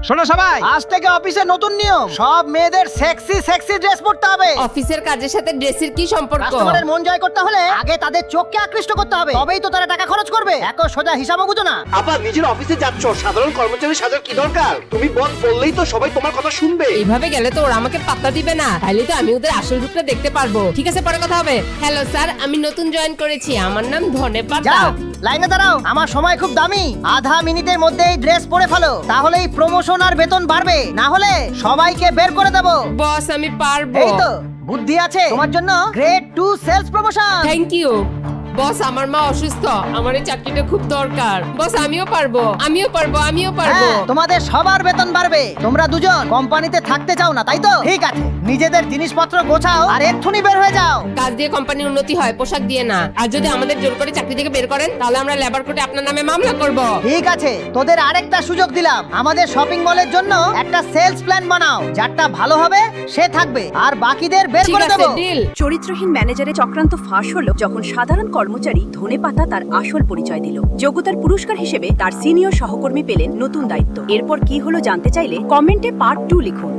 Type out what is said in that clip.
শোনো সবাই, আজ থেকে অফিসে নতুন নিয়ম, সব মেয়েদের সেক্সি সেক্সি ড্রেস পরতে হবে। অফিসের কাজের সাথে ড্রেসের কি সম্পর্ক? কাস্টমারের মন জয় করতে হলে আগে তাদের চোখকে আকৃষ্ট করতে হবে, তবেই তো তারা টাকা খরচ করবে। একো সোজা হিসাবও বুঝো না। আপা নিজের অফিসে যাচ্ছ, সাধারণ কর্মচারী সাজার কি দরকার? তুমি বস বললেই তো সবাই তোমার কথা শুনবে। এইভাবে গেলে তো ওরা আমাকে পাত্তা দিবে না, তাইলে তো আমি ওদের আসল রূপটা দেখতে পারবো। ঠিক আছে, পরে কথা হবে। হ্যালো স্যার, আমি নতুন জয়েন করেছি, আমার নাম ধনেপাতা। যাও লাইনে দাঁড়াও, আমার সময় খুব দামি। আধা মিনিটের মধ্যেই ড্রেস পরে ফেলো, তাহলেই প্রমোশন আর বেতন বাড়বে, না হলে সবাইকে বের করে দেবো। বস আমি পারবো। এই তো বুদ্ধি আছে তোমার জন্য, grade 2 sales promotion. Thank you boss. আমার মা অসুস্থ, আমার এই চাকরিটা খুব দরকার। বস আমিও পারবো, আমিও পারবো, আমিও পারবো। হ্যাঁ, তোমাদের সবার বেতন বাড়বে। তোমরা দুজন কোম্পানিতে থাকতে চাও না, তাই তো? ঠিক আছে, নিজেদের জিনিসপত্র গোছাও আর এক্ষুনি বের হয়ে যাও। কাজ দিয়ে কোম্পানির উন্নতি হয়, পোশাক দিয়ে না। আর যদি আমাদের জোর করে চাকরি থেকে বের করেন, তাহলে আমরা লেবার কোর্টে আপনার নামে মামলা করব। ঠিক আছে, তোদের আরেকটা সুযোগ দিলাম। আমাদের শপিং মলের জন্য একটা সেলস প্ল্যান বানাও, যারটা ভালো হবে সে থাকবে আর বাকিদের বের ঠিক করে আছে, দেবো। ডিল। চরিত্রহীন ম্যানেজারের চক্রান্ত ফাঁস হলো যখন সাধারণ কর্মচারী ধনেপাতা তার আসল পরিচয় দিল। যোগ্যতার পুরস্কার হিসেবে তার সিনিয়র সহকর্মী পেলেন নতুন দায়িত্ব। এরপর কি হলো জানতে চাইলে কমেন্টে পার্ট 2 লিখুন।